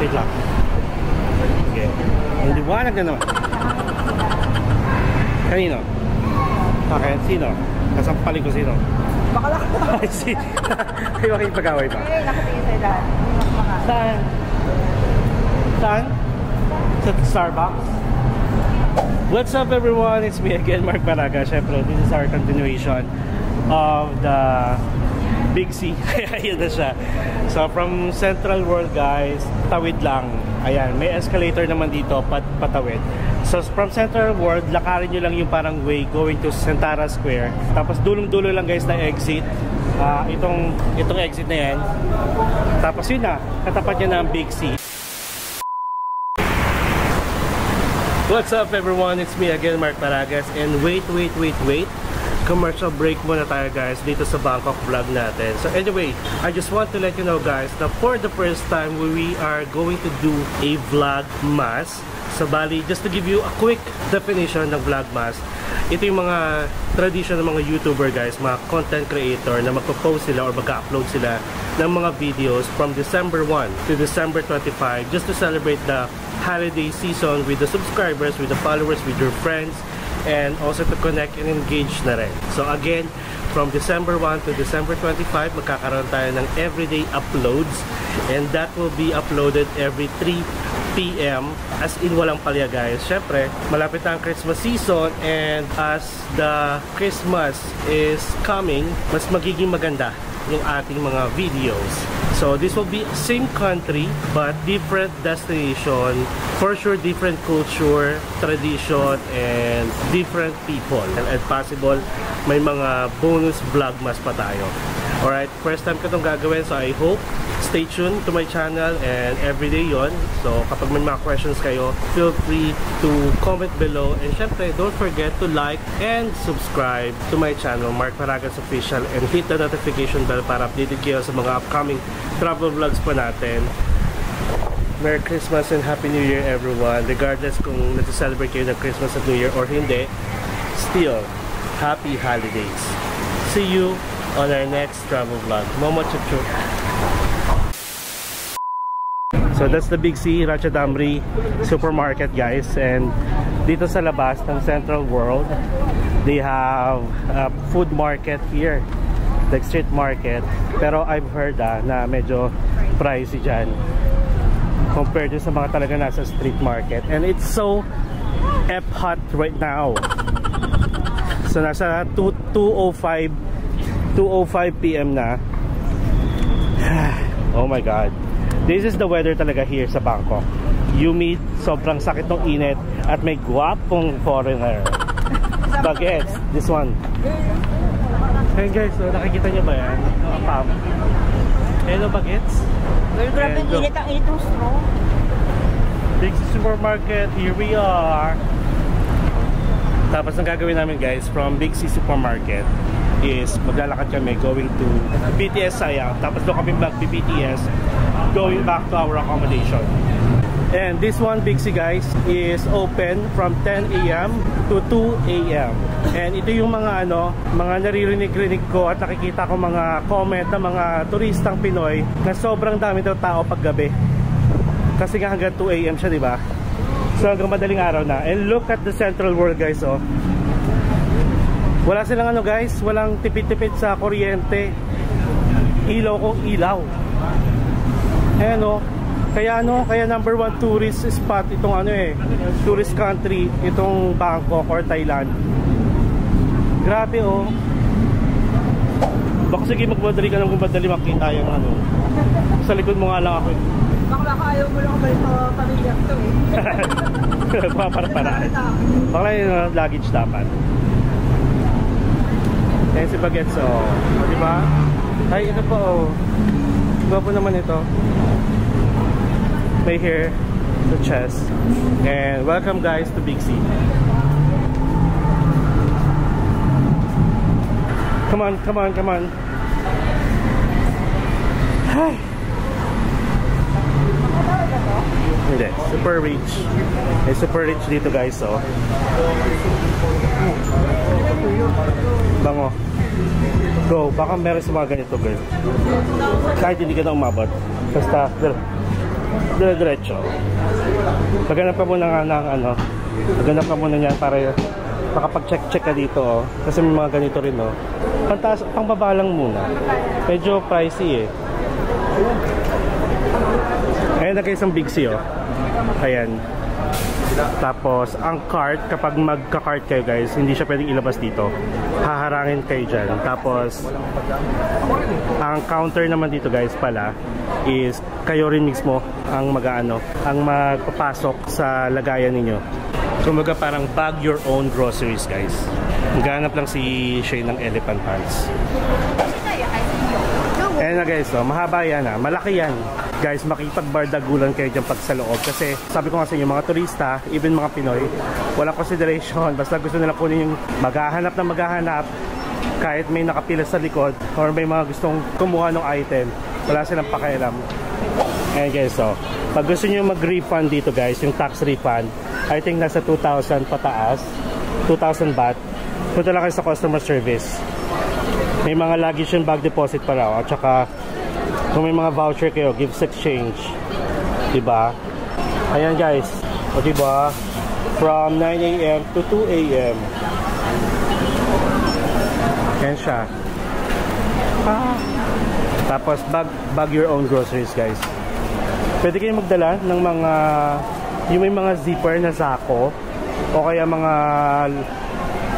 Wait lang. Okay. Ang liwanag na naman. Kanino? Akin? Sino? Kasampalin ko sino? Bakala ko. I see. Kayo kayo pag-away pa. Eh, nakatingin sa ilan. Saan? Saan? Sa Starbucks? What's up everyone? It's me again, Mark Baraga. Syempre, this is our continuation of the Big C. Ayan na siya. So from Central World guys, tawid lang. Ayan, may escalator naman dito, patawid. So from Central World, lakarin nyo lang yung parang way going to Centara Square. Tapos dulong-dulo lang guys na exit. Itong exit na yan. Tapos yun na, katapat niya na ang Big C. What's up everyone? It's me again, Mark Baragas. And wait. Commercial break muna tayo guys dito sa Bangkok vlog natin. So anyway, I just want to let you know guys na for the first time we are going to do a vlogmas. So bali, just to give you a quick definition ng vlogmas, ito yung mga tradition ng mga YouTuber guys, mga content creator na magpo-post sila or mag-upload sila ng mga videos from December 1 to December 25 just to celebrate the holiday season with the subscribers, with the followers, with your friends, and also to connect and engage na rin. So again, from December 1 to December 25, magkakaroon tayo ng everyday uploads, and that will be uploaded every 3 PM, as in walang palya guys. Syempre, malapit ang Christmas season, and as the Christmas is coming, mas magiging maganda yung ating mga videos. So this will be same country but different destination, for sure different culture, tradition, and different people, and possible may mga bonus vlogmas pa tayo. Alright, first time ko itong gagawin, so I hope stay tuned to my channel, and everyday yon. So kapag may mga questions kayo, feel free to comment below, and syempre don't forget to like and subscribe to my channel, Mark Baragas Official, and hit the notification bell para updated kayo sa mga upcoming travel vlogs pa natin. Merry Christmas and Happy New Year everyone, regardless kung nag-celebrate kayo ng Christmas at New Year or hindi. Still, Happy Holidays. See you on our next travel vlog. Momo Chup Chup. So that's the Big C, Ratchadamri supermarket guys, and dito sa labas ng Central World, they have a food market here, like street market, pero I've heard na medyo pricey dyan compared to sa mga talaga nasa street market, and it's so hot right now. So nasa 2:05 PM na. Oh my god, this is the weather talaga here sa Bangkok. Humid, sobrang sakit ng init, at may gwapong foreigner. Bagets, this one. Hey guys, so nakikita nyo ba yan? Hello bagets. Grabe init ang init ng straw. Big Supermarket, here we are. Tapos ang gagawin namin guys, from Big C Supermarket is maglalakad kami going to BTS Sayang, tapos doon kami mag-BTS going back to our accommodation. And this one Big C guys is open from 10 AM to 2 AM. And ito yung mga mga naririnig ko at nakikita ko mga comment ng mga turistang Pinoy na sobrang dami daw tao pag gabi. Kasi nga hanggang 2 AM siya, di ba? So hanggang madaling araw na. And look at the Central World guys, oh. Wala silang guys, walang tipid-tipid sa kuryente. Ilaw kong ilaw. Ayan kaya number 1 tourist spot itong tourist country itong Bangkok or Thailand. Grabe oh. Baka sige magmadali ka nang gumadali makita yung sa likod mo nga lang ako. Baka ayaw mo lang balik sa pamilya ko Para-paraan. Baka yung luggage dapat. Ayan si Bagets, oh. Diba? Ay, ito po, oh. Diba po naman ito? May hair to chest. And welcome guys to Big C. Come on. Hi. Hindi, super rich. May super rich dito guys, oh. Bango. Go, baka meron sa mga ganito girl. Kahit hindi ka na umabot. Basta, girl. dire-diretso. Maghanap ka muna nga ng ano, maghanap ka muna niyan para makapag-check ka dito, oh. Kasi may mga ganito rin, oh. Pang baba lang muna. Medyo pricey, eh. Ayan na guys ang Big C, oh. Ayan. Tapos, ang cart, kapag magka-cart kayo guys, hindi siya pwedeng ilabas dito. Haharangin kayo dyan. Tapos, ang counter naman dito guys pala, is kayo rin mismo ang ang magpapasok sa lagayan ninyo. Kumbaga parang bag your own groceries guys. Maghanap lang si Shane ng elephant pants. Ayan na guys, oh, mahaba yan ha. Malaki yan. Guys, makipagbardagulan kayo dyan pag sa loob. Kasi sabi ko nga sa inyo, mga turista, even mga Pinoy, walang consideration. Basta gusto nila kunin yung maghahanap na maghahanap. Kahit may nakapila sa likod or may mga gustong kumuha ng item, wala silang pakialam. Ayan guys, so pag gusto nyo mag-refund dito guys, yung tax refund, I think nasa 2,000 pataas, 2,000 baht. Punta lang kayo sa customer service. May mga luggage and bag deposit pa raw. At saka kung may mga voucher kayo, gifts exchange, diba? Ayan guys, o diba, from 9 AM to 2 AM. Ayan siya. Tapos bag your own groceries guys. Pwede kayong magdala ng mga yung may mga zipper na sako o kaya mga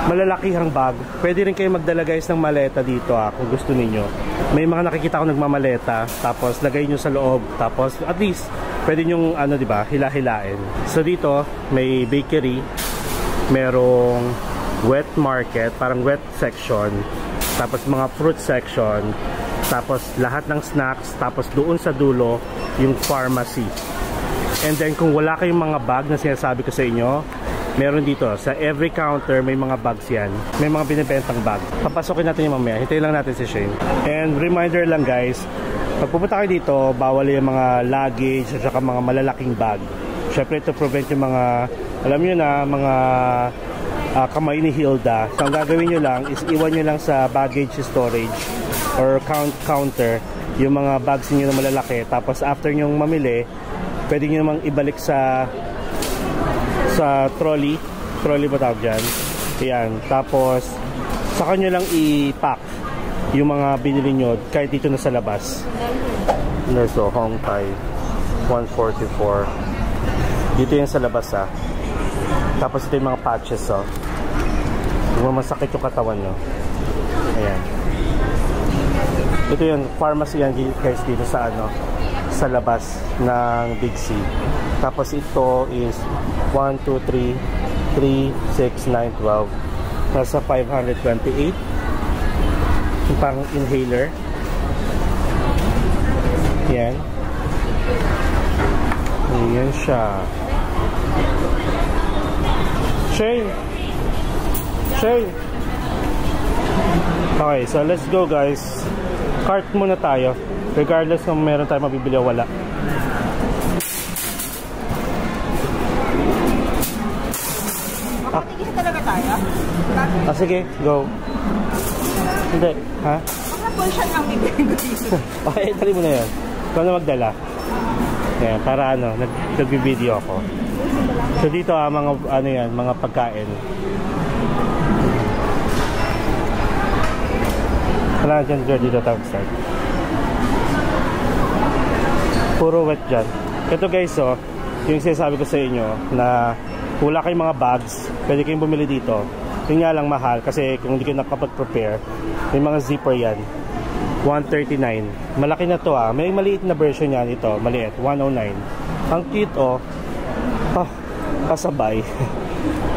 malalakihang bag. Pwede rin kayo magdala guys ng maleta dito kung gusto niyo. May mga nakikita ko nagmamaleta, tapos lagay nyo sa loob, tapos at least pwede nyo ano, diba, hila-hilain. So dito may bakery, merong wet market, parang wet section, tapos mga fruit section, tapos lahat ng snacks, tapos doon sa dulo yung pharmacy. And then kung wala kayong mga bag na sinasabi ko sa inyo, meron dito, sa every counter may mga bags yan. May mga binibentang bag. Papasokin natin yung mamaya. Hintayin lang natin si Shane. And reminder lang guys, pag pupunta kayo dito, bawal yung mga luggage at saka mga malalaking bag. Syempre to prevent yung mga, alam nyo na, mga kamay ni Hilda. So ang gagawin nyo lang is iwan nyo lang sa baggage storage or counter yung mga bags niyo na malalaki. Tapos after nyo mamili, pwede nyo namang ibalik sa trolley ba tawag dyan? Ayan, tapos saka nyo lang i-pack yung mga binili nyo kahit dito na sa labas. So, Hong Thai 144 dito yan sa labas tapos ito yung mga patches kung masakit yung katawan nyo. Ayan, ito yung pharmacy yan guys dito sa sa labas ng Big C. Tapos ito is 1, 2, 3, 6, 9, 12. Nasa 528. Yung pang inhaler. Yan. Ayan siya. Shane! Shane! Okay, so let's go guys. Cart muna tayo. Regardless kung meron tayo mabibili o wala. Makatigil talaga tayo? Sige, go. Hindi, ha? Mga portion ang bibigyan ko dito. Okay, tali mo na yan. Ikaw na magdala. Ayan, para nag-video ako. So dito mga yan, mga pagkain. Wala dyan dito tapos start. Puro wet dyan. Ito guys, yung sinasabi ko sa inyo na wala kayong mga bags, pwede kayong bumili dito. Yung nga lang mahal kasi kung hindi kayo nakapag-prepare, may mga zipper yan. 139. Malaki na to May maliit na version yan ito, maliit, 109. Ang cute kasabay.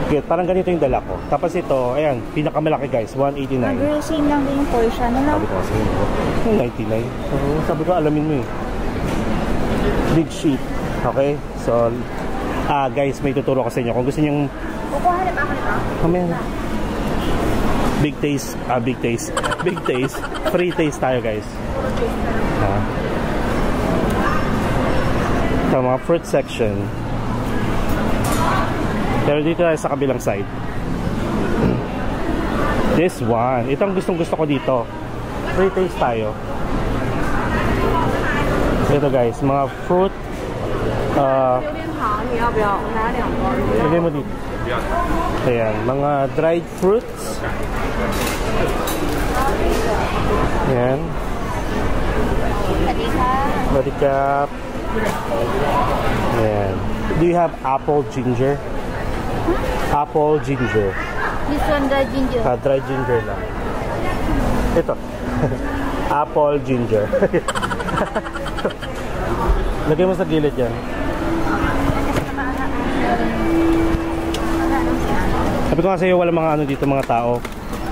Cute, parang ganito yung dala ko. Tapos ito, ayan, pinakamalaki guys, 189. Same lang din yung portion. Sabi ko kasi yung 99. Sabi ko, alamin mo big sheet. Okay? So, guys, may tuturo ko sa inyo. Kung gusto nyo kukuha na ba ako nito? Mamaya na. Big taste. Big taste. Free taste tayo guys. So, mga fruit section. Pero dito tayo sa kabilang side. This one. Ito ang gustong-gusto ko dito. Free taste tayo. Ito guys, mga fruit 榴莲糖你要不要？我拿2包。 Lagay mo dito. Ayan, mga dried fruits. Ayan. Badikap. Ayan. Do you have apple ginger? Apple ginger. This one the ginger. Dried ginger lang. Ito. Apple ginger. Lagay mo sa gilid yan. Sabi ko nga sa'yo, wala mga ano dito, mga tao.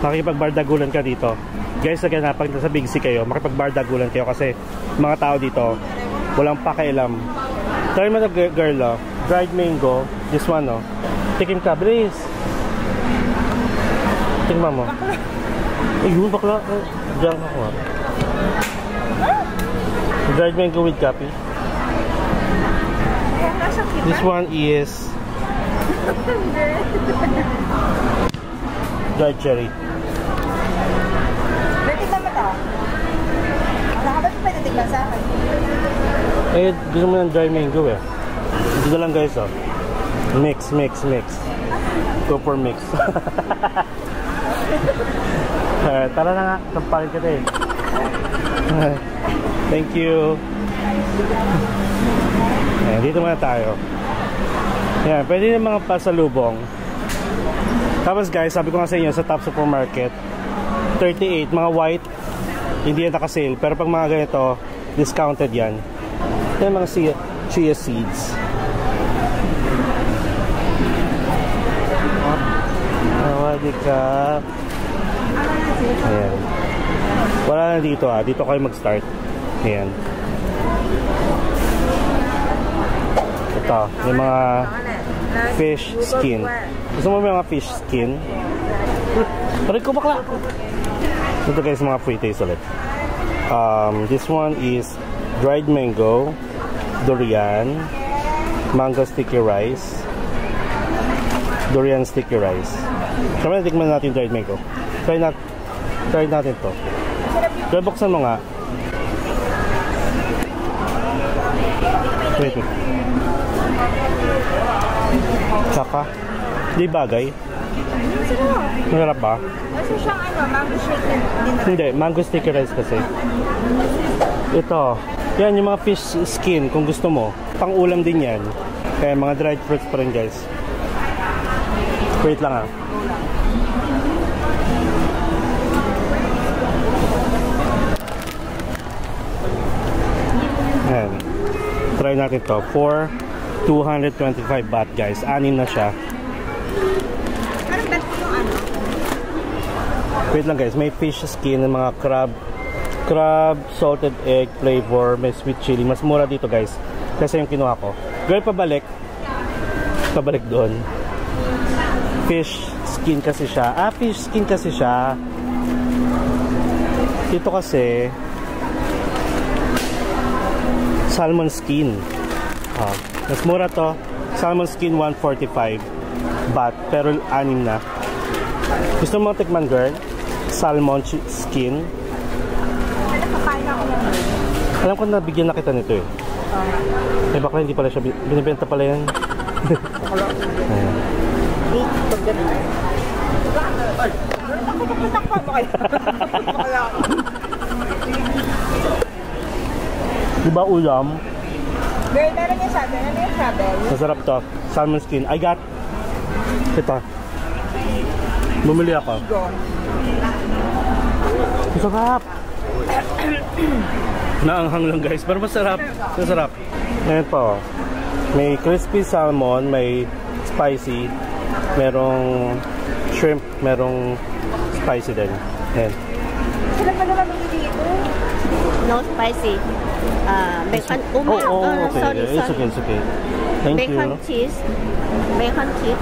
Makikipagbardagulan ka dito. Guys, again, pag nasa Big C kayo, makipagbardagulan kayo kasi mga tao dito, walang pakialam. Try mo na girl, oh. Dried mango. This one, oh. Tikim ka, bilis. Tingnan mo. Ayun, bakla. Diyan ako, ah. Dried mango with coffee. This one is dried cherry. Natikman mo to? Nakabas pa natikman sa akin. Eh, gusto mo ng dry mango eh. Dito lang guys, oh. Mix. Go for mix. Tara na nga, tampakin kita eh. Thank you. Ayan, dito muna tayo. Ayan, pwede yung mga pasalubong. Tapos guys, sabi ko nga sa inyo, sa Top Supermarket, 38, mga white, hindi yan nakasale. Pero pag mga ganito, discounted yan. Yan mga chia seeds. Wadikap. Ayan. Wala na dito ah. Dito kayo mag-start. Ayan. Ito, yung mga fish skin. Gusto mo mga fish skin? Parin ko bakla. Ito guys, mga free taste ulit. This one is dried mango, durian, mango sticky rice, durian sticky rice. Kaya natikman natin dried mango. Try natin to. Kaya buksan mo nga. Wait. Tsaka, di bagay. Masarap ba? Kasi siyang mango shake din. Hindi, mango sticky rice kasi. Ito, yan yung mga fish skin kung gusto mo. Pang ulam din yan. Kaya mga dried fruits pa rin guys. Wait lang ah. Ayan. Try natin to for 225 baht guys. 6 na siya. Anong bet yung ano? Wait lang guys, may fish skin ng mga crab, salted egg flavor, may sweet chili. Mas mura dito guys kasi yung kinuha ko. Girl, pabalik doon. Fish skin kasi siya. Fish skin kasi siya. Dito kasi salmon skin. Mas mura to. Salmon skin 145 baht, pero 6 na. Gusto mo tikman girl? Salmon skin. Alam ko na bigyan na kita nito eh. Eh baka hindi pala siya binibenta pala yan. Ayan. Diba ulam? Girl, meron yung sabi. Ano yung sabi? Masarap to. Salmon skin. I got ito. Bumili ako. Masarap. Naanghang lang guys. Pero masarap. Masarap. Ayan po. May crispy salmon. May spicy. Merong shrimp. Merong spicy din. Ayan. Sila pa naman dito. No spicy. Bacon. Okay. Sorry. It's okay. Thank Bacon you. cheese. Bacon cheese.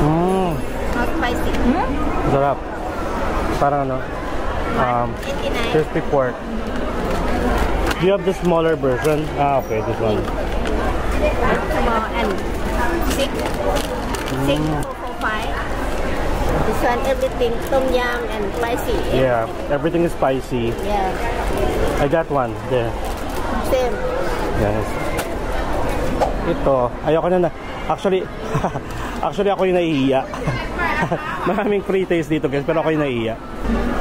Mm. No spicy. Masarap. Parang ano? 89. Crispy pork. Do you have the smaller version? Okay, this one. Small and 6. 6.45. This one everything tom yum and spicy. Yeah, everything is spicy. Yeah. I got one there. Same. Yes. Ito, ayoko na actually, actually ako yung naiiya. Maraming pre-taste dito guys, pero ako yung naiiya.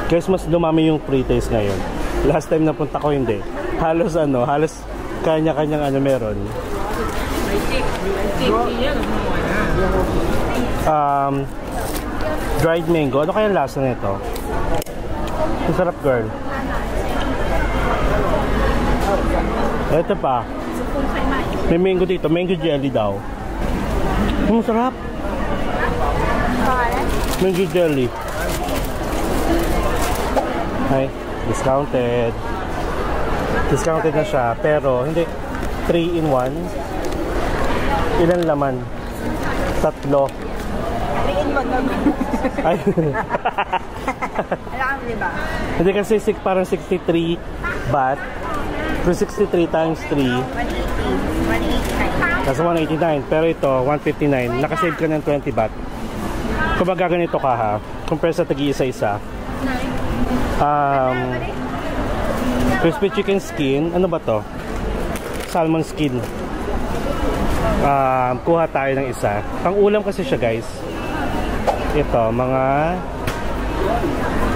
Guys, mas dumami yung pre-taste ngayon. Last time napunta ko hindi. Halos kanya-kanyang meron. Dried mango. Ano kaya lasa nito? Ang sarap, girl. Ito pa. May mango dito. Mango jelly daw. Ang sarap. Mango jelly. Ay, discounted. Discounted na siya. Pero, hindi. 3 in 1. Ilan laman? 3. 3 in 1 naman. Ay. Alam mo, diba? Hindi kasi parang 63 baht. So 63 times 3. 180. Kasi 189. Pero ito, 159. Nakasave ka ng 20 baht. Kung magaganito ka ha, compare sa tagi-isa-isa. Crispy chicken skin. Ano ba to? Salmon skin. Kuha tayo ng isa. Pang ulam kasi siya guys. Ito, mga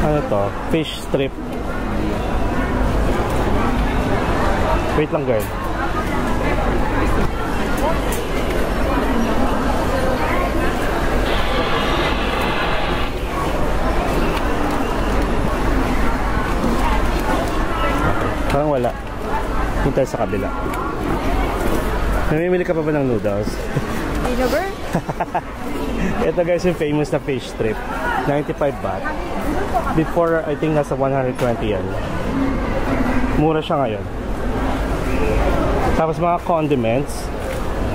ano to? Fish strip. Wait lang girl. Parang wala. Hintay sa kabila. Namimili ka pa ba ng noodles? Dinover? Ito guys yung famous na fish strip. 95 baht. Before, I think nasa 120 yan. Mura siya ngayon. Tapos mga condiments,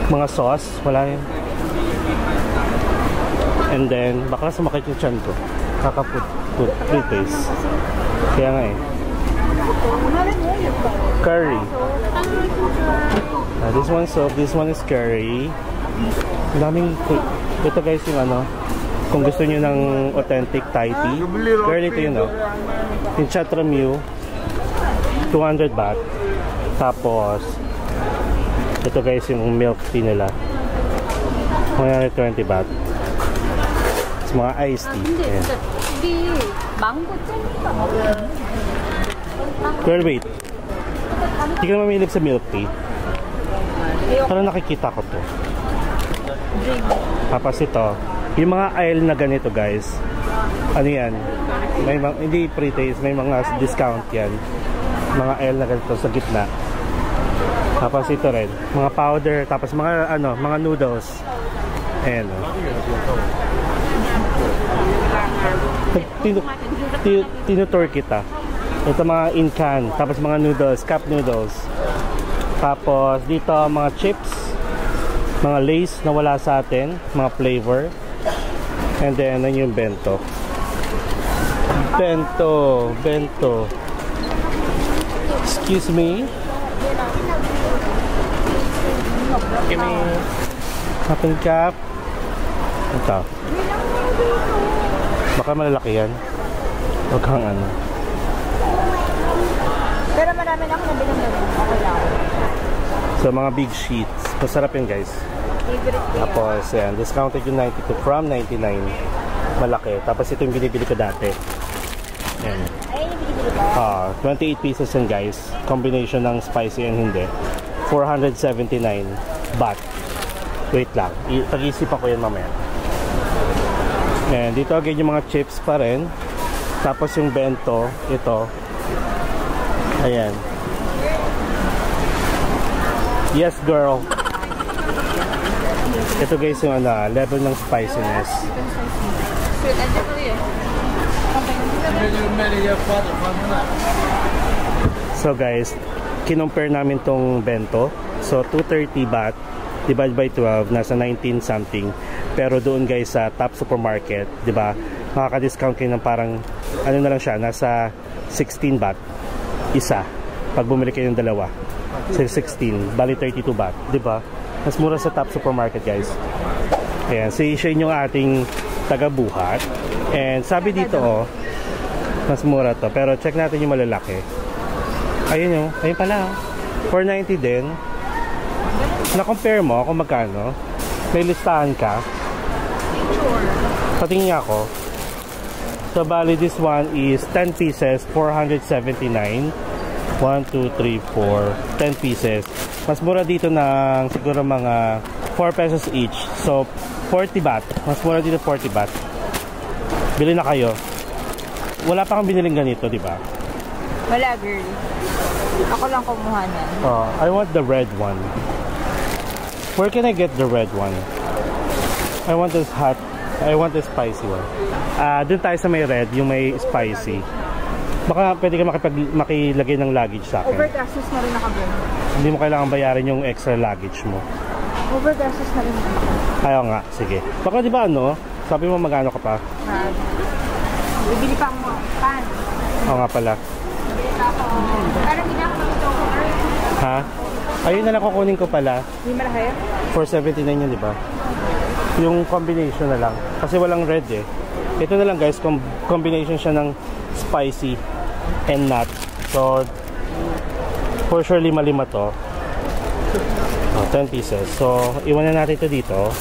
mga sauce, wala yun. And then, baka sumakit yung tiyan ko. Kakaput, pre-taste. Kaya nga eh. Curry. This one soap, this one is curry. Ang daming, ito guys yung kung gusto niyo ng authentic Thai tea, curry ito yun yung Chatramu, 200 baht. Tapos, ito guys yung milk tea nila, 120 baht. It's mga iced tea. Ayan. Girl, wait. Hindi ka naman mahilig sa milk tea. Parang nakikita ko to. Tapos ito, yung mga aisle na ganito guys, ano yan? May hindi pre-taste, may mga discount yan. Mga aisle na ganito sa gitna. Tapos ito rin, mga powder, tapos mga mga noodles. Ayan tinutour kita. Ito mga in-can, tapos mga noodles, cup noodles. Tapos dito mga chips, mga lace na wala sa atin, mga flavor. And then yung bento. Bento. Excuse me. Give me open cap. Ito. Baka malalaki yan. Huwag kang Pero marami na ako nabilang na rin. Okay lang. So mga big sheets. Masarap yun guys. Tapos yan, discounted yung 92 from 99. Malaki. Tapos ito yung binibili ko dati. Yan. Ay, binibili ko. 28 pesos yun guys. Combination ng spicy and hindi. 479 baht. Wait lang. Pag-isipan ko yan mamaya. And dito again yung mga chips pa rin. Tapos yung bento, ito. Ayan. Yes, girl. Ito guys yung level ng spiciness. So guys, kinompare namin tong bento. So 230 baht divided by 12, nasa 19 something. Pero doon guys sa Top Supermarket, 'di ba? Makaka-discount kayo ng parang na lang siya, nasa 16 baht isa. Pag bumili kayo ng dalawa. So 16, bali 32 baht, 'di ba? Mas mura sa Top Supermarket, guys. Ayan, si Shane yung ating taga-buhat. And sabi dito, mas mura to. Pero check natin yung malalaki. Ayun yung, ayun pala. 490 din. Na-compare mo kung magkano? May listahan ka? Sure. Patingin nga ako. So, bali, this one is 10 pieces, 479. 1, 2, 3, 4. 10 pieces. Mas mura dito ng siguro mga 4 pesos each. So, 40 baht. Mas mura dito 40 baht. Bili na kayo. Wala pa kang biniling ganito, di ba? Wala, girl. Ako lang kumuha niyan. I want the red one. Where can I get the red one? I want this hot. I want the spicy one. Dun tayo sa may red, yung may spicy. Baka pwede ka makilagay ng luggage sa akin. Overgastos na rin ako, girl. Hindi mo kailangan bayaran yung extra luggage mo. Overgastos na rin ako. Ayaw nga, sige. Baka di ba ano, sabi mo magano ka pa? Bibili pa ako pan. Oo nga pala. Pero hindi na ako magito. Ha? Ayun na lang kukunin ko pala. Hindi malaki? 479 yun, di ba? Yung combination na lang. Kasi walang red eh. Ito na lang guys, combination siya ng spicy and nut. So, for sure 5 to. 10 pieces. So, iwan na natin ito dito.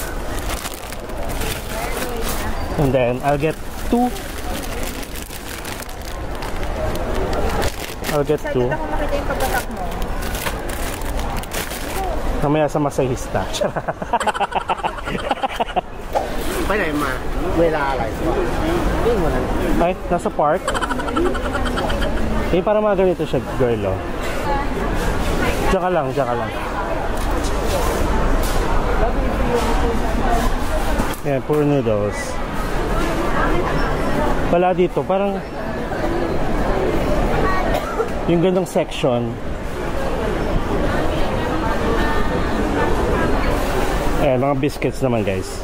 And then, I'll get 2. Excited ako makita yung pagkatak mo. Mamaya sa masahista. ไปไหนมาเวลาอะไรวะวิ่งวันนั้น Ay, nasa park. Eh, para mga ganito siya, girl, oh. Diyan ka lang, diyan ka lang. Yan, puro noodles. Wala dito, parang yung gandang section. Ayan, mga biscuits naman guys.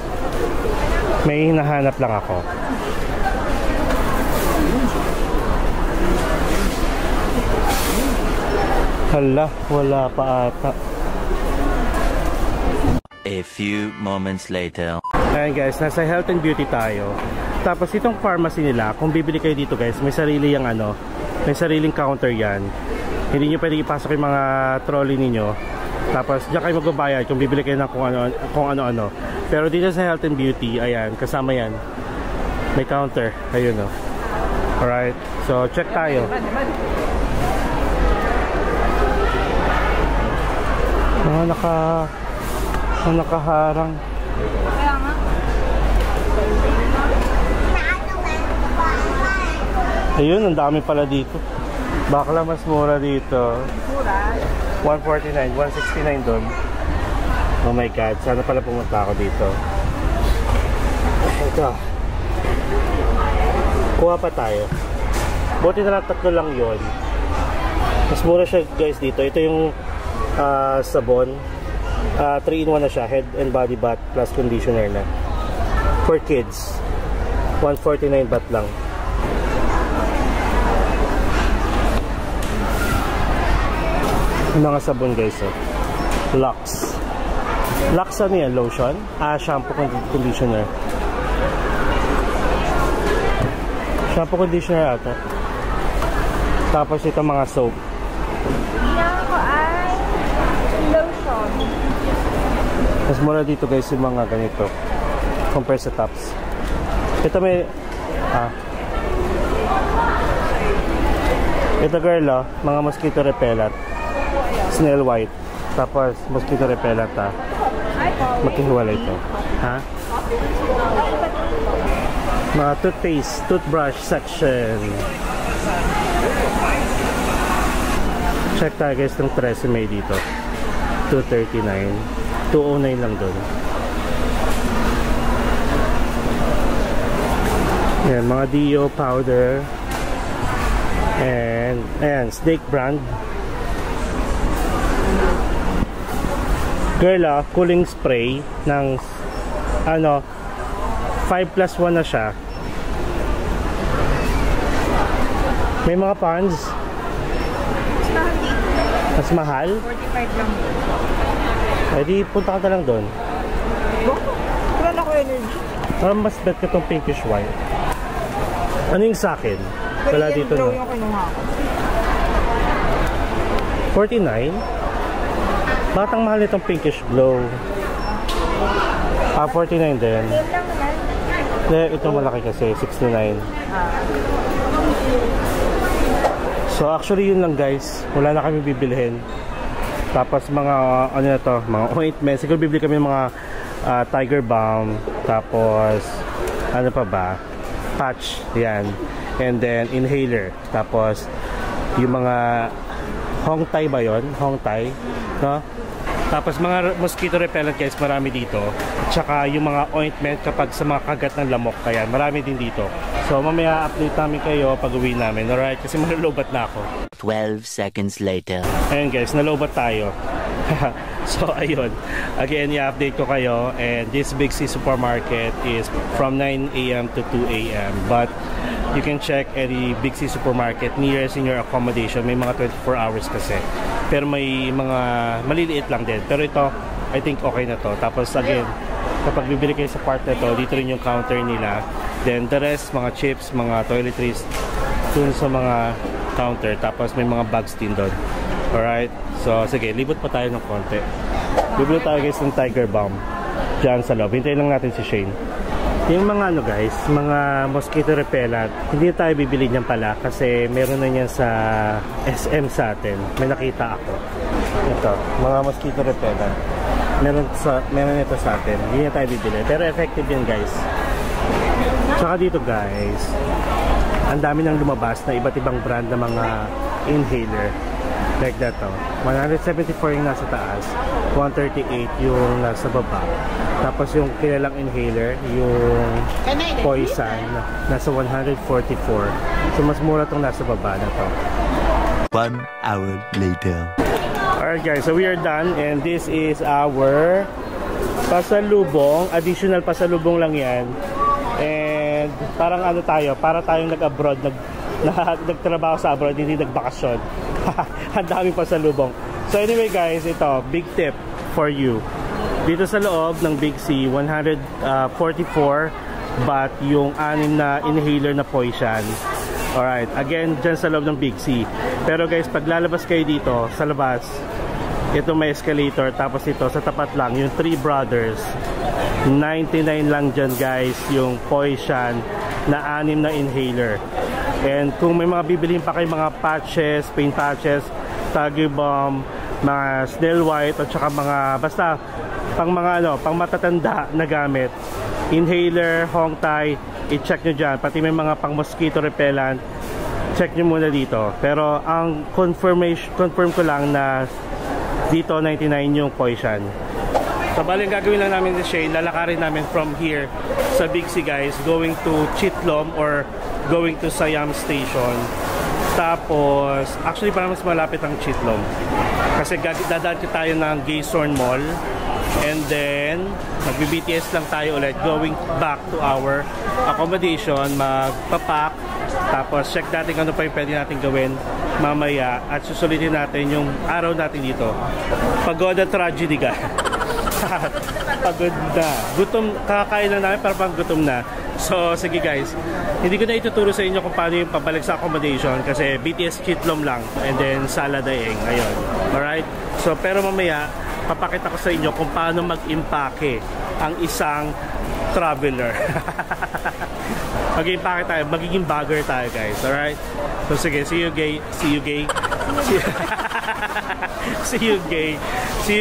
May hinahanap lang ako. Hala, wala pa ata. A few moments later. Ayan guys, nasa health and beauty tayo. Tapos itong pharmacy nila, kung bibili kayo dito guys, may sarili yung ano, may sariling counter yan. Hindi nyo pwede ipasok yung mga trolley ninyo. Tapos diyan kayo magbabayad kung bibili kayo ng kung ano-ano. Pero dito sa health and beauty, ayan, kasama yan. May counter, ayun o. Alright, so check tayo. Nakaharang. Kaya nga. Ayun, ang dami pala dito. Bakla mas mura dito. Mura. 149, 169 doon. Oh my god, sana pala pumunta ako dito. Ito. Kuha pa tayo. Buti na lang 3 lang yon. Mas mura siya guys dito. Ito yung sabon. 3-in-1 na siya. Head and body bath plus conditioner na. For kids. 149 baht lang. Yung mga sabon guys, oh. Lux. Lux ano yan? Lotion? Shampoo conditioner. Shampoo conditioner ata. Tapos ito mga soap. Kailangan ko ay lotion. Mas mura dito guys yung mga ganito compare sa tops. Ito may ito girl, oh, mga mosquito repellent. Snail white. Tapos mosquito repellent, maghihiwalay ito. Ha? Mga toothpaste, toothbrush section. Check tayo guys ng Tresemme dito. 239. 209 lang doon. Yan, mga Dio powder. And ayan, Snake brand. Girl, cooling spray ng ano 5+1 na siya. May mga pans. Mas mahal? 45 lang. Eh di punta ka na lang doon. Wala na ko energy. Parang mas bet ka itong pinkish white. Ano yung sa akin? Wala dito na. Yung kinuha ko. 49? Bakit ang mahal nitong pinkish glow? 49 din. Ito malaki kasi, 69. So actually yun lang guys. Wala na kami bibilhin. Tapos mga, ano na to, mga ointment. Siguro bibili kami mga Tiger Balm. Tapos, ano pa ba? Patch, yan. And then, inhaler. Tapos, yung mga Hong Tai ba yun? Hong Tai, no? Tapos mga mosquito repellent guys, marami dito. Tsaka yung mga ointment kapag sa mga kagat ng lamok, kaya marami din dito. So mamaya update namin kayo pag uwi namin, alright? Kasi malulubat na ako. 12 seconds later. Ayun guys, nalubat tayo. So ayun, again i-update ko kayo. And this Big C supermarket is from 9 AM to 2 AM. But you can check any Big C supermarket nearest in your accommodation. May mga 24 hours kasi. Pero may mga maliliit lang din. Pero ito, I think okay na to. Tapos again, kapag bibili kayo sa part na to, dito rin yung counter nila. Then the rest, mga chips, mga toiletries, dun sa mga counter. Tapos may mga bags din doon. Alright? So sige, libot pa tayo ng konti. Bibili tayo guys ng Tiger Balm dyan sa loob. Hintayin lang natin si Shane. Yung mga ano guys, mga mosquito repellent, hindi tayo bibili niyan pala kasi meron na niyan sa SM sa atin. May nakita ako. Ito, mga mosquito repellent. Meron ito sa atin. Hindi niya tayo bibili. Pero effective yan guys. Tsaka dito guys, ang dami nang lumabas na iba't ibang brand na mga inhaler. Like that to. 174 yung nasa taas, 138 yung nasa baba. Tapos yung kilalang inhaler, yung Poison, nasa 144. So mas mura tong nasa baba na to. 1 hour later. Alright guys, so we are done and this is our pasalubong. Additional pasalubong lang yan. And parang ano tayo, para tayong nag-abroad, nagtrabaho sa abroad, hindi nagbakasyon. Ang daming pasalubong. So anyway guys, ito, big tip for you. Dito sa loob ng Big C, 144 baht yung 6 na inhaler na Poison. Alright, again, dyan sa loob ng Big C. Pero guys, pag lalabas kayo dito, sa labas, ito may escalator, tapos ito, sa tapat lang, yung Three Brothers. 99 lang dyan guys, yung Poison na 6 na inhaler. And kung may mga bibilihin pa kayo mga patches, paint patches, Tiger Balm, mga Snail White, at saka mga, basta, pang mga ano, pang matatanda na gamit, inhaler, Hong Tai, i-check nyo dyan. Pati may mga pang mosquito repellent, check nyo muna dito. Pero ang confirm ko lang na dito 99 yung Poison. So bali gagawin lang namin ni Shane, lalakarin namin from here sa Big C guys, going to Chitlom or going to Siam Station. Tapos actually parang mas malapit ang Chitlom kasi dadaan tayo ng Gaystorn Mall. And then magbi-BTS lang tayo ulit, going back to our accommodation, magpapak. Tapos check natin ano pa yung pwede natin gawin mamaya at susulitin natin yung araw natin dito. Pagoda tragedy ka. Pagod na. Gutom, kakakain na namin para pang gutom na. So sige guys, hindi ko na ituturo sa inyo kung paano yung pabalik sa accommodation kasi BTS Chitlom lang and then Sala Daeng. Ayun. Alright? So pero mamaya papakita ko sa inyo kung paano mag-impake ang isang traveler. Mag-impake tayo, magiging bagger tayo guys. Alright? So sige, see you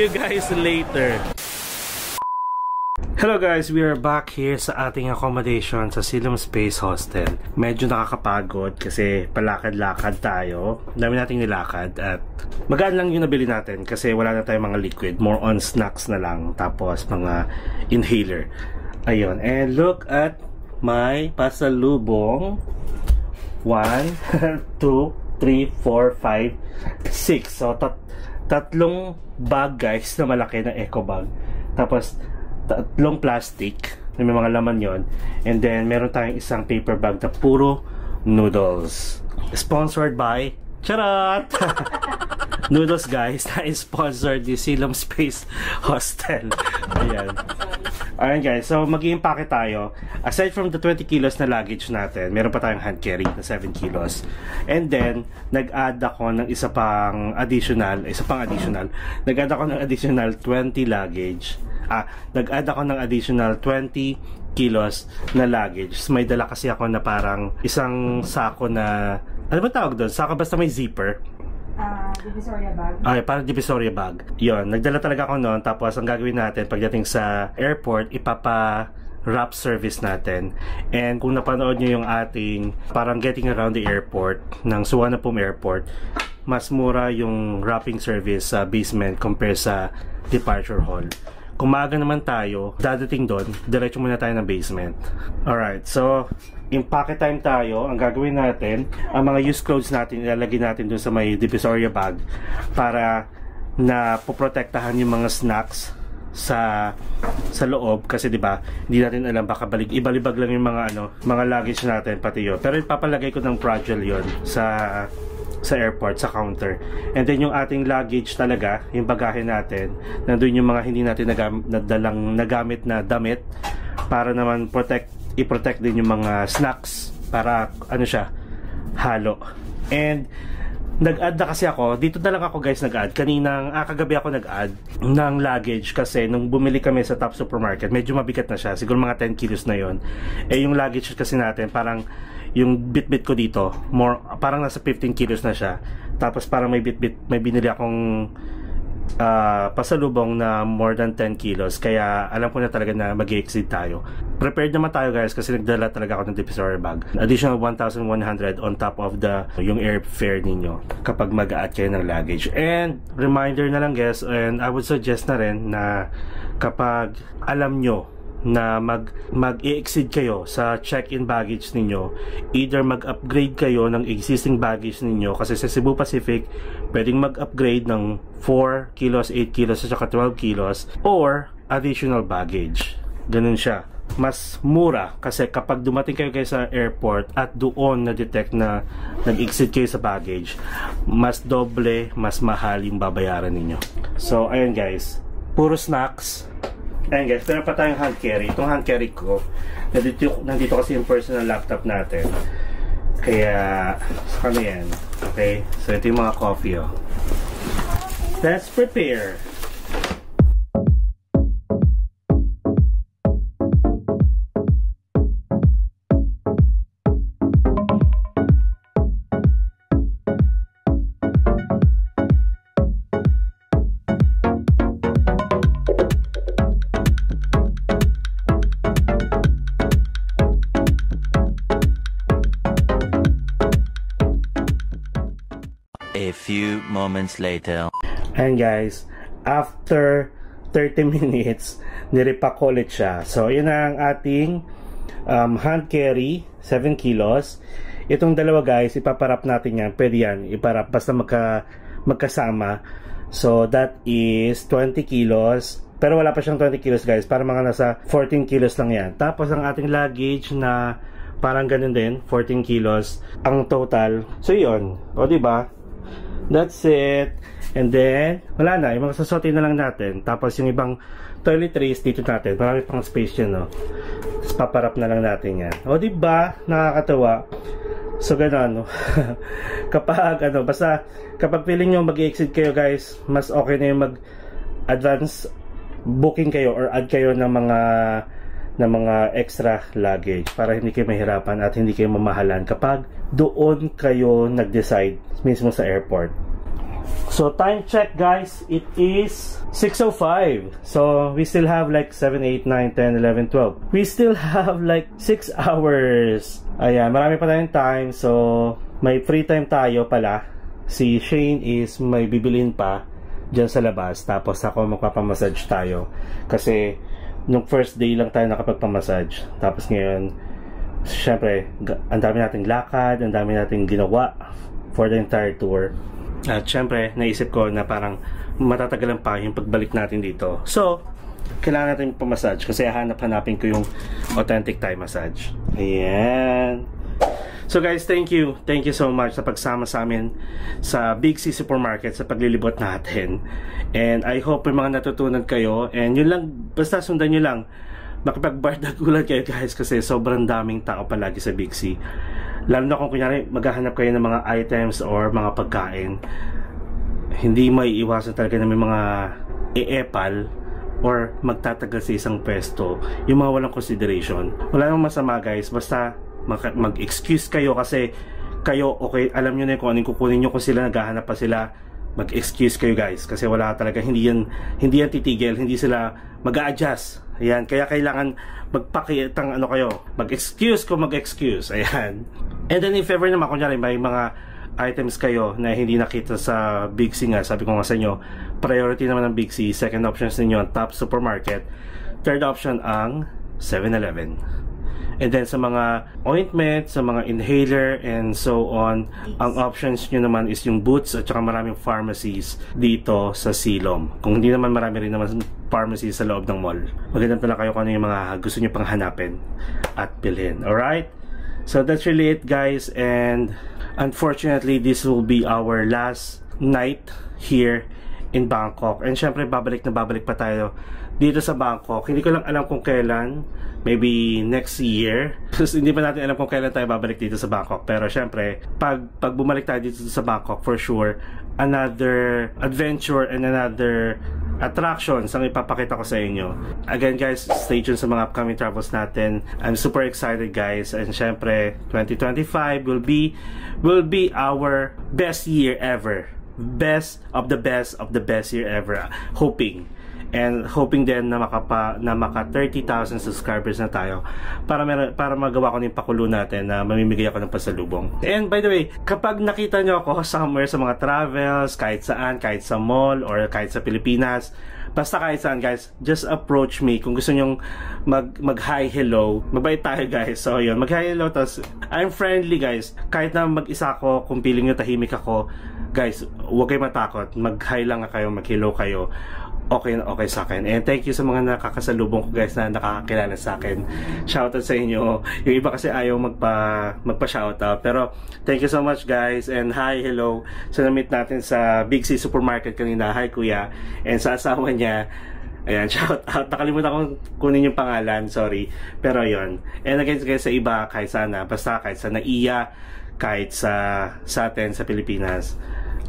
guys later. Hello guys, we are back here sa ating accommodation sa Siloam Space Hostel. Medyo nakakapagod kasi palakad-lakad tayo. Dami nating nilakad at magaan lang yung nabili natin kasi wala na tayong mga liquid. More on snacks na lang. Tapos mga inhaler. Ayun. And look at my pasalubong. 1, 2, 3, 4, 5, 6. So, tatlong bag guys na malaki na eco bag. Tapos, tatlong plastic na may mga laman yon. And then meron tayong isang paper bag na puro noodles, sponsored by Charot. noodles guys na sponsored the Siloam Space Hostel. Ayan. Ayan guys, so mag-i-impake tayo. Aside from the 20 kilos na luggage natin, meron pa tayong hand carry na 7 kilos. And then, nag-add ako ng isa pang additional. Nag-add ako ng additional 20 luggage. Nag-add ako ng additional 20 kilos na luggage. May dala kasi ako na parang isang sako na, ano ba tawag doon? Sako basta may zipper. Divisoria bag. Ay, parang divisoria bag. Yon, nagdala talaga ako noon. Tapos ang gagawin natin pagdating sa airport, wrap service natin. And kung napanood nyo yung ating parang getting around the airport ng Suvarnabhumi Airport, mas mura yung wrapping service sa basement compare sa departure hall. Kung maaga naman tayo, dadating doon, diretso muna tayo ng basement. Alright, so impake time tayo. Ang gagawin natin, ang mga used clothes natin, ilalagay natin doon sa may divisoria bag para na poprotektahan yung mga snacks sa loob, kasi 'di ba hindi natin alam, baka ibalibag lang yung mga luggage natin pati yun. Pero ipapalagay ko ng fragile yon sa airport, sa counter. And then yung ating luggage talaga, yung bagahe natin, nandun yung mga hindi natin nagamit na damit para naman i-protect din yung mga snacks para halo. And nag-add na kasi ako, dito na lang ako guys nag-add. Kagabi ako nag-add ng luggage kasi nung bumili kami sa Top Supermarket, medyo mabigat na siya, siguro mga 10 kilos na yon. Yung luggage kasi natin, parang yung bit-bit ko dito, parang nasa 15 kilos na siya. Tapos parang may binili akong pasalubong na more than 10 kilos. Kaya alam ko na talaga na mag-exceed tayo. Prepared naman tayo guys kasi nagdala talaga ako ng divisoria bag. Additional 1,100 on top of yung airfare ninyo kapag mag-add kayo ng luggage. And reminder na lang guys, and I would suggest na rin na kapag alam nyo na mag-i-exceed kayo sa check-in baggage ninyo, either mag-upgrade kayo ng existing baggage ninyo, kasi sa Cebu Pacific pwedeng mag-upgrade ng 4 kilos, 8 kilos at saka 12 kilos, or additional baggage. Ganun siya. Mas mura kasi kapag dumating kayo sa airport at doon na-detect na nag-exceed kayo sa baggage, mas doble, mas mahal yung babayaran ninyo. So ayun guys, puro snacks. Ayan guys, meron pa tayong hand carry. Itong hand carry ko, nandito kasi yung personal laptop natin. Kaya, sa yan. Okay? So, ito yung mga coffee, oh. Let's prepare. A few moments later. And guys, after 30 minutes, nirepack ko ulit siya. So, yun ang ating hand carry, 7 kilos. Itong dalawa guys, ipaparap natin yan. Pwede yan, iparap basta magkasama. So, that is 20 kilos. Pero wala pa siyang 20 kilos guys. Para mga nasa 14 kilos lang yan. Tapos ang ating luggage na parang ganun din, 14 kilos ang total. So, yun. O, diba? That's it. And then, wala na. Yung mga sasote na lang natin. Tapos yung ibang toiletries dito natin. Marami pang space yun, no? Tapos paparap na lang natin yan. O, diba? Nakakatawa. So, gano'n, no? Kapag, basta, kapag feeling nyo mag-i-exceed kayo, guys, mas okay na yung mag-advance booking kayo or add kayo ng mga extra luggage para hindi kayo mahirapan at hindi kayo mamahalan kapag doon kayo nag-decide mismo sa airport. So time check guys, it is 6:05. So we still have like 7, 8, 9, 10, 11, 12. We still have like 6 hours. Ayan, marami pa tayong time. So may free time tayo pala. Si Shane is may bibilin pa dyan sa labas. Tapos ako magpapamassage tayo. Kasi nung first day lang tayo nakapagpamassage. Tapos ngayon, syempre, ang dami nating lakad, ang dami nating ginawa for the entire tour. At syempre, naisip ko na parang matatagalan pa yung pagbalik natin dito. So, kailangan natin pamassage kasi hanapin ko yung authentic Thai massage. Ayan. So guys, thank you so much sa pagsama sa amin sa Big C Supermarket sa paglilibot natin. And I hope may mga natutunan kayo. And yun lang, basta sundan nyo lang, makipagbardagulan kayo guys, kasi sobrang daming tao palagi sa Big C. Lalo na kung kunyari maghahanap kayo ng mga items or mga pagkain, hindi may iwasan talaga na may mga e-epal or magtatagal sa isang pwesto, yung mga walang consideration. Wala namang masama guys, basta mag-excuse kayo kasi kayo, okay, alam nyo na kung anong kukunin nyo. Kung sila naghahanap pa sila, mag-excuse kayo guys, kasi wala talaga, hindi yan titigil, hindi sila mag-a-adjust. Ayan, kaya kailangan magpakitang ano kayo, mag-excuse kung mag-excuse. Ayan. And then if ever naman, kunyari may mga items kayo na hindi nakita sa Big C nga, sabi ko nga sa inyo, priority naman ng Big C, second options ninyo ang Top Supermarket, third option ang 7-Eleven. And then sa mga ointment, sa mga inhaler and so on, ang options nyo naman is yung Boots at saka maraming pharmacies dito sa Silom. Kung hindi naman, marami rin naman pharmacies sa loob ng mall. Magandang pala kayo kung ano yung mga gusto nyo pang hanapin at bilhin. Alright? So that's really it guys, and unfortunately this will be our last night here in Bangkok. And syempre babalik pa tayo dito sa Bangkok. Hindi ko lang alam kung kailan, maybe next year. Kasi hindi pa natin alam kung kailan tayo babalik dito sa Bangkok. Pero syempre, pag bumalik tayo dito sa Bangkok, for sure, another adventure and another attractions ang ipapakita ko sa inyo. Again guys, stay tuned sa mga upcoming travels natin. I'm super excited guys. And syempre, 2025 will be our best year ever. Best of the best year ever. Hoping din na maka 30,000 subscribers na tayo para magawa ko ng pakulo natin na mamimigay ako ng pasalubong. And by the way, kapag nakita nyo ako somewhere sa mga travels, kahit saan, kahit sa mall or kahit sa Pilipinas, basta kahit saan guys, just approach me kung gusto nyong mag hi hello. Mabait tayo guys. So yun, mag hi hello, tapos I'm friendly guys. Kahit na mag-isa ako, kung piling nyo tahimik ako, guys, huwag kayo matakot, mag hi lang kayo, mag hello kayo. Okay sa akin. And thank you sa mga nakakasalubong ko guys na nakakakilala sa akin. Shoutout sa inyo. Yung iba kasi ayaw magpa-shoutout. Pero thank you so much guys. And hi, hello. So na-meet natin sa Big C Supermarket kanina. Hi kuya. And sa asawa niya, ayan, shoutout. Nakalimutan kong kunin yung pangalan. Sorry. Pero yon. And again guys, sa iba, kahit sana, basta kahit sa NAIA, kahit sa atin, sa Pilipinas,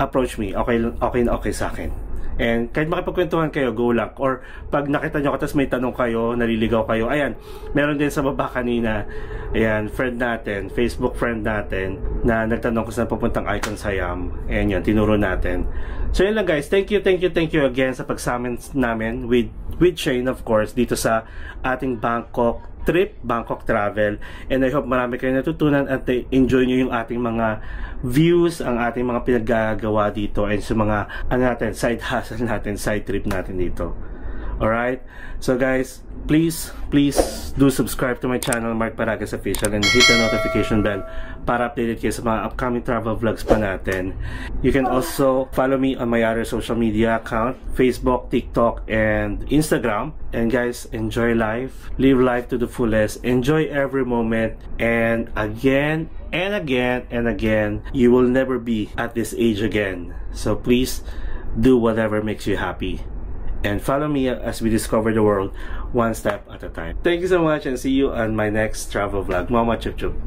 approach me. Okay sa akin. And kahit makipagkwentuhan kayo, go lang. Or pag nakita nyo ko, tapos may tanong kayo, naliligaw kayo, ayan, meron din sa baba kanina, ayan, friend natin, Facebook friend natin, na nagtanong kung saan pupuntang Icon Siam. Ayan yun, tinuro natin. So yun lang guys, thank you again sa pagsama namin with Shane of course, dito sa ating Bangkok trip, Bangkok travel. And I hope marami kayo natutunan at enjoy nyo yung ating mga views, ang ating mga pinaggagawa dito, and sa mga side hustle natin, side trip natin dito. Alright? So guys, please do subscribe to my channel, Mark Paragas Official, and hit the notification bell para updated kayo sa mga upcoming travel vlogs pa natin. You can also follow me on my other social media account, Facebook, TikTok, and Instagram. And guys, enjoy life, live life to the fullest, enjoy every moment, and again, you will never be at this age again. So please do whatever makes you happy. And follow me as we discover the world one step at a time. Thank you so much and see you on my next travel vlog. Mama Chup Chup.